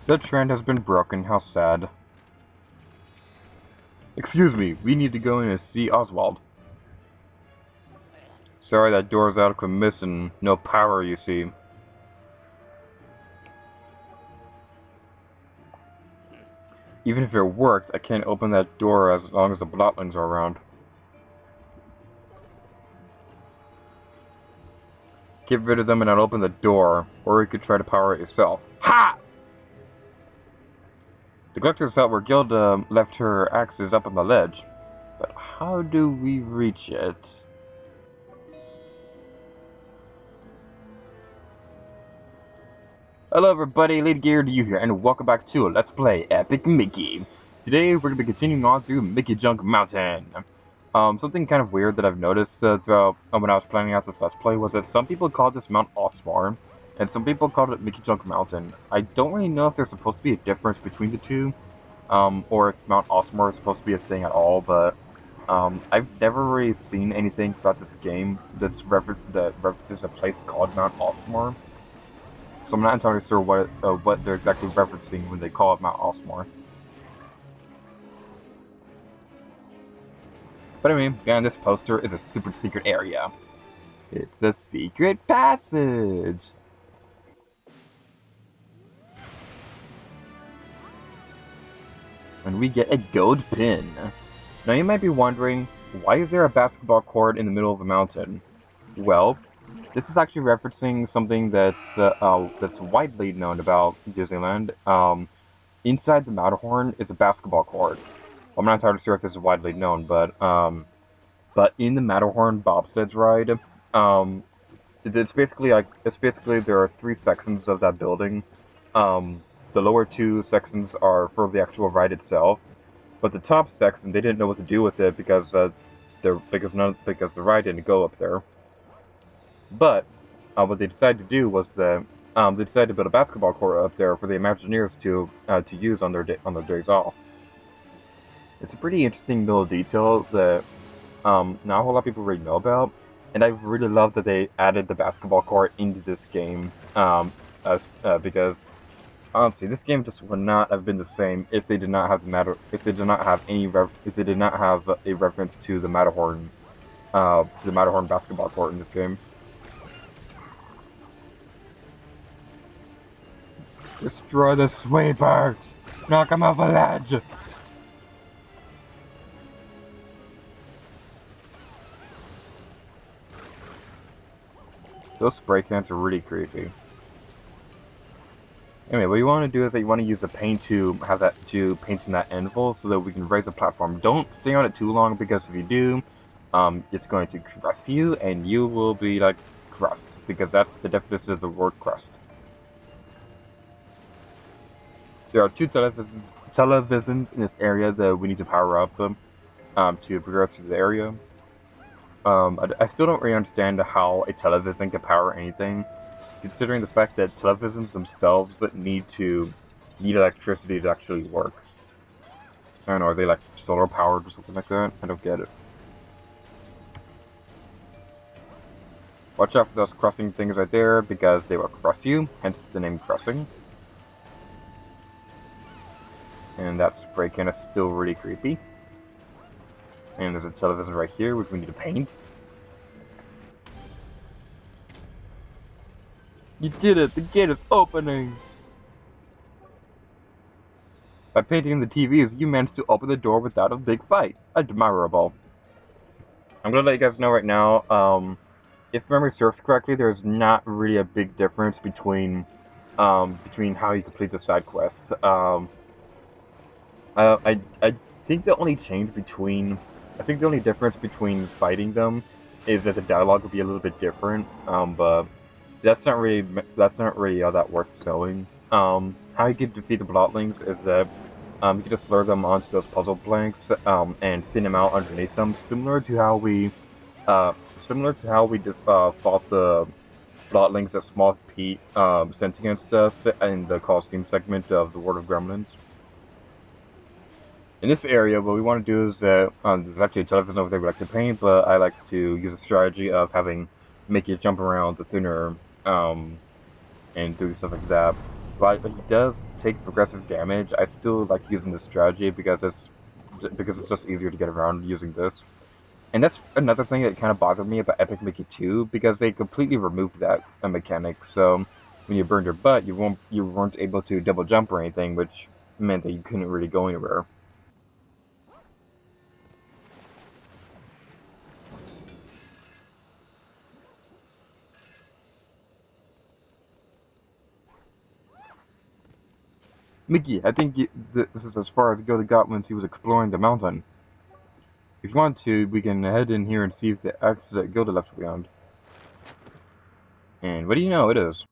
The trend has been broken, how sad. Excuse me, we need to go in and see Oswald. Sorry, that door's out of commission. No power, you see. Even if it worked, I can't open that door as long as the blotlings are around. Get rid of them and I'll open the door, or you could try to power it yourself. Ha! The collector felt where Gilda left her axes up on the ledge. But how do we reach it? Hello everybody, Lady Gear to you here, and welcome back to Let's Play Epic Mickey. Today we're going to be continuing on through Mickey Junk Mountain. Something kind of weird that I've noticed throughout when I was planning out this Let's Play was that some people called this Mount Oswald, and some people called it Mickey Junk Mountain. I don't really know if there's supposed to be a difference between the two, or if Mount Oswald is supposed to be a thing at all, but I've never really seen anything about this game that references a place called Mount Oswald. So I'm not entirely sure what they're exactly referencing when they call it Mount Oswald. But I mean, behind this poster is a super secret area. It's the secret passage! And we get a gold pin. Now you might be wondering, why is there a basketball court in the middle of the mountain? Well, this is actually referencing something that's widely known about Disneyland. Inside the Matterhorn is a basketball court. I'm not entirely sure if this is widely known, but in the Matterhorn bobsleds ride, it's basically there are three sections of that building. The lower two sections are for the actual ride itself, but the top section they didn't know what to do with it because the ride didn't go up there. But what they decided to do was that they decided to build a basketball court up there for the Imagineers to use on their days off. It's a pretty interesting little detail that not a whole lot of people really know about, and I really love that they added the basketball court into this game because honestly, this game just would not have been the same if they did not have a reference to the Matterhorn basketball court in this game. Destroy the sweepers! Knock them off a ledge! Those spray cans are really creepy. Anyway, what you want to do is that you want to use the paint to paint in that anvil so that we can raise the platform. Don't stay on it too long because if you do, it's going to crust you and you will be like crust because that's the definition of the word crust. There are two televisions in this area that we need to power up to progress through the area. I still don't really understand how a television can power anything, considering the fact that televisions themselves need electricity to actually work. I don't know, are they like solar powered or something like that? I don't get it. Watch out for those crushing things right there because they will crush you, hence the name crushing. And that spray can is still really creepy. And there's a television right here, which we need to paint. You did it! The gate is opening! By painting the TVs, you managed to open the door without a big fight. Admirable. I'm gonna let you guys know right now, if memory serves correctly, there's not really a big difference between how you complete the side quests. I think the only difference between fighting them is that the dialogue will be a little bit different. But that's not really how that works going. How you can defeat the blotlings is that you can just lure them onto those puzzle blanks and thin them out underneath them, similar to how we just fought the blotlings that Small Pete sent against us in the Coliseum segment of the World of Gremlins. In this area, what we want to do is that there's actually a television over there we like to paint, but I like to use a strategy of having Mickey jump around the thinner and do stuff like that. But he does take progressive damage, I still like using this strategy because it's just easier to get around using this. And that's another thing that kind of bothered me about Epic Mickey 2, because they completely removed that mechanic. So when you burned your butt, you weren't able to double jump or anything, which meant that you couldn't really go anywhere. Mickey, I think this is as far as Gilda got when she was exploring the mountain. If you want to, we can head in here and see if the axes that Gilda left behind. And what do you know, it is.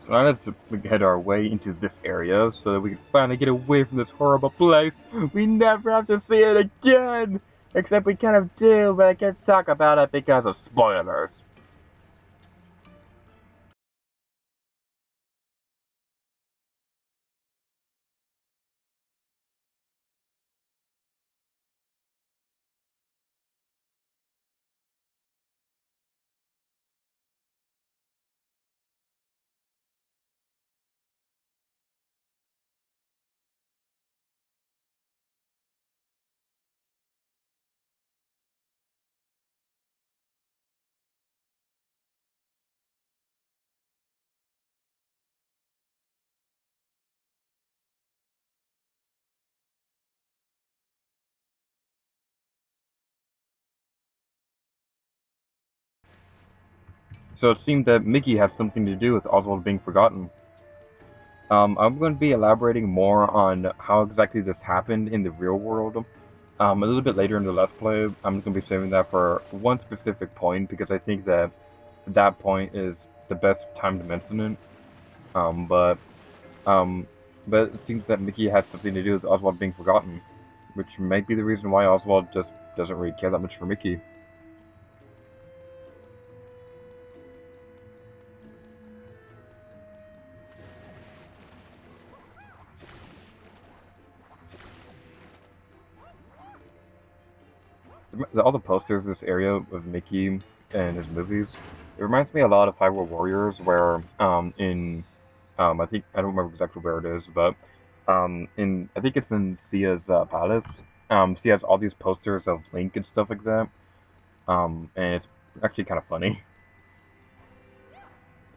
So now let's head our way into this area so that we can finally get away from this horrible place. We never have to see it again! Except we kind of do, but I can't talk about it because of spoilers. So it seemed that Mickey has something to do with Oswald being forgotten. I'm going to be elaborating more on how exactly this happened in the real world. A little bit later in the Let's Play. I'm just going to be saving that for one specific point because I think that that point is the best time to mention it. Um, but um, but it seems that Mickey has something to do with Oswald being forgotten, which might be the reason why Oswald just doesn't really care that much for Mickey. All the posters in this area of Mickey and his movies, it reminds me a lot of Hyrule Warriors, where I think I don't remember exactly where it is, but in I think it's in Sia's palace. She has all these posters of Link and stuff like that. And it's actually kind of funny.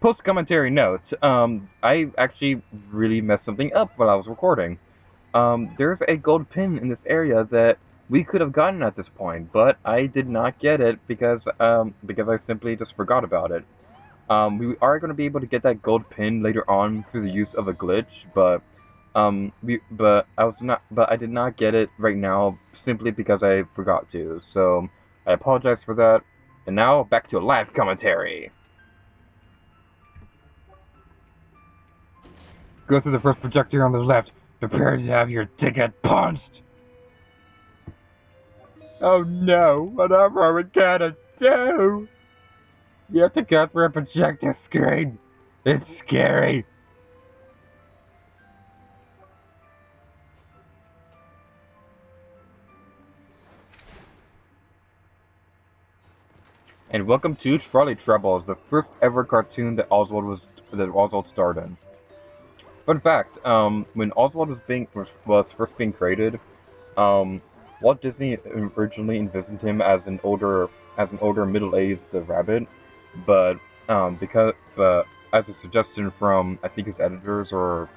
Post commentary note. I actually really messed something up while I was recording. There's a gold pin in this area that we could have gotten at this point, but I did not get it because I simply just forgot about it. We are going to be able to get that gold pin later on through the use of a glitch, but I did not get it right now simply because I forgot to. So I apologize for that. And now back to live commentary. Go through the first projector on the left. Prepare to have your ticket punched. Oh no, whatever are we gonna do? You have to go through a projector screen. It's scary. And welcome to Trolley Troubles, the first ever cartoon that Oswald starred in. Fun fact: when Oswald was first being created, Walt Disney originally envisioned him as an older middle-aged rabbit, but as a suggestion from I think his editors or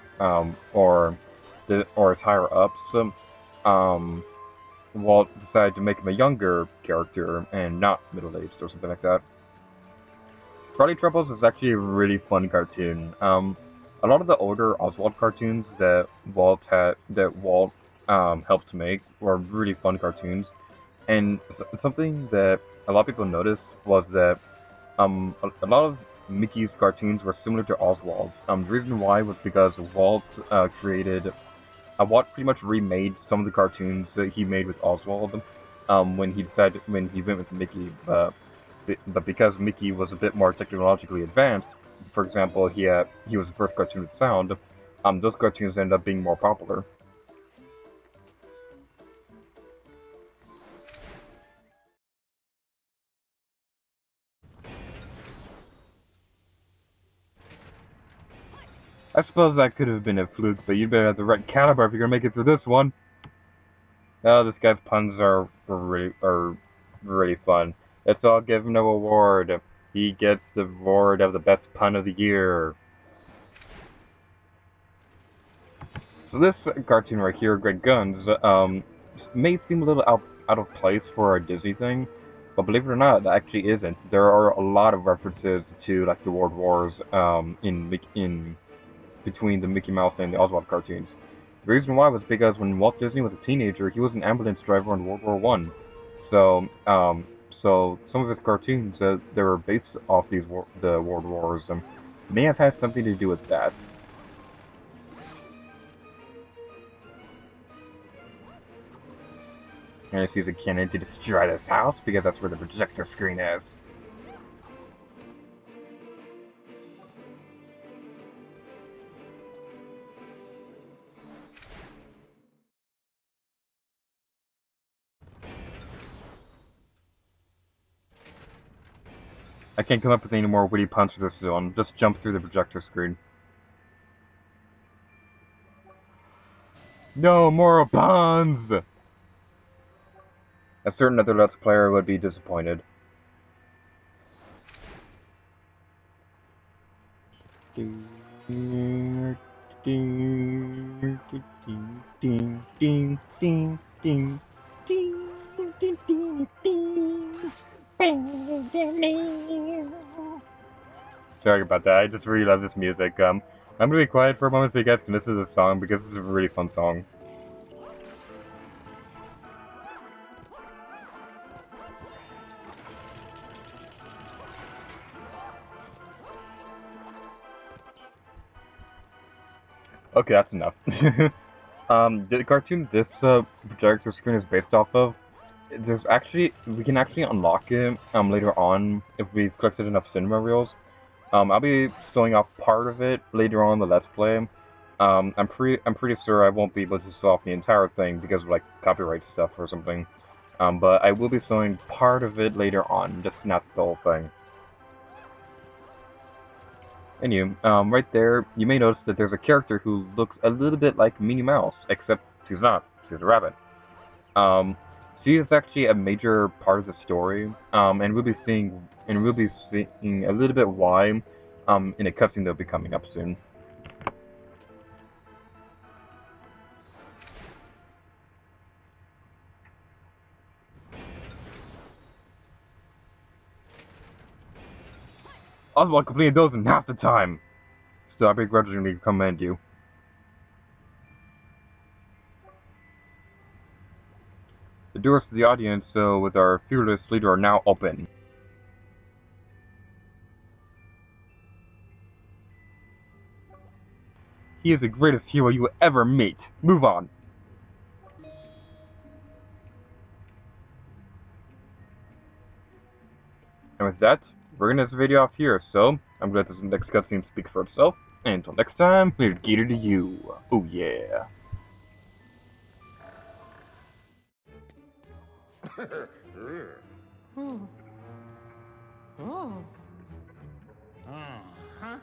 his higher ups, Walt decided to make him a younger character and not middle-aged or something like that. Trolley Troubles is actually a really fun cartoon. A lot of the older Oswald cartoons that Walt helped make were really fun cartoons, and something that a lot of people noticed was that a lot of Mickey's cartoons were similar to Oswald's. The reason why was because Walt Walt pretty much remade some of the cartoons that he made with Oswald when he went with Mickey. but because Mickey was a bit more technologically advanced, for example, he was the first cartoon with sound. Those cartoons ended up being more popular. I suppose that could have been a fluke, but you better have the right caliber if you're gonna make it through this one. Oh, this guy's puns are really fun. Let's all give him an award. He gets the award of the best pun of the year. So this cartoon right here, Great Guns, may seem a little out of place for a Disney thing, but believe it or not, that actually isn't. There are a lot of references to like the World Wars in between the Mickey Mouse and the Oswald cartoons. The reason why was because when Walt Disney was a teenager, he was an ambulance driver in World War One. So, so some of his cartoons that were based off the World Wars may have had something to do with that. And let's use a cannon to destroy this house because that's where the projector screen is. I can't come up with any more witty puns for this zone. Just jump through the projector screen. No more puns! A certain other Let's Player would be disappointed. Sorry about that, I just really love this music. I'm gonna be quiet for a moment so you guys can listen to the song because it's a really fun song. Okay, that's enough. The cartoon this projector screen is based off of, we can actually unlock it later on if we've collected enough cinema reels. I'll be showing off part of it later on in the Let's Play. I'm pretty sure I won't be able to show off the entire thing because of like copyright stuff or something. But I will be showing part of it later on, just not the whole thing. Anyway, right there, you may notice that there's a character who looks a little bit like Minnie Mouse, except she's not. She's a rabbit. She is actually a major part of the story, and we'll be seeing a little bit why, in a cutscene that'll be coming up soon. Oswald completed those in half the time! So I begrudgingly commend you. The doors to the audience, with our fearless leader, are now open. He is the greatest hero you will ever meet. Move on. And with that, we're gonna end this video off here, so I'm gonna let this next cutscene speak for itself. And until next time, we're catered to you. Oh yeah. Uh-huh. Uh-huh.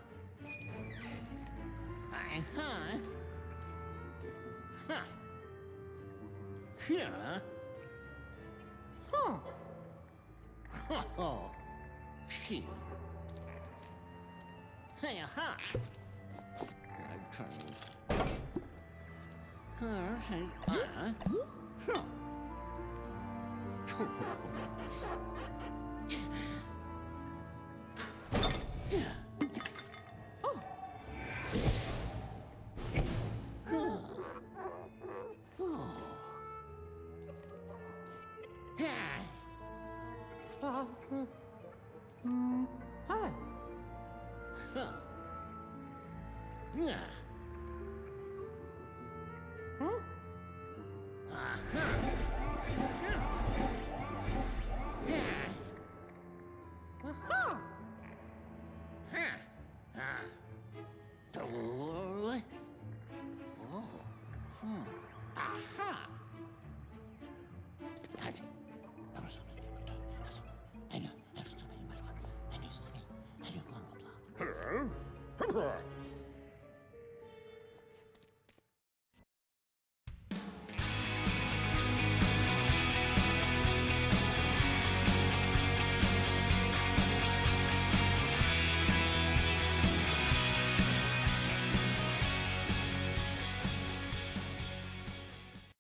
Huh. Yeah. Huh. Oh. She. Hey, aha. Good turns. Hey, huh. Hi. Huh. Yeah. Huh? Uh-huh. Yeah.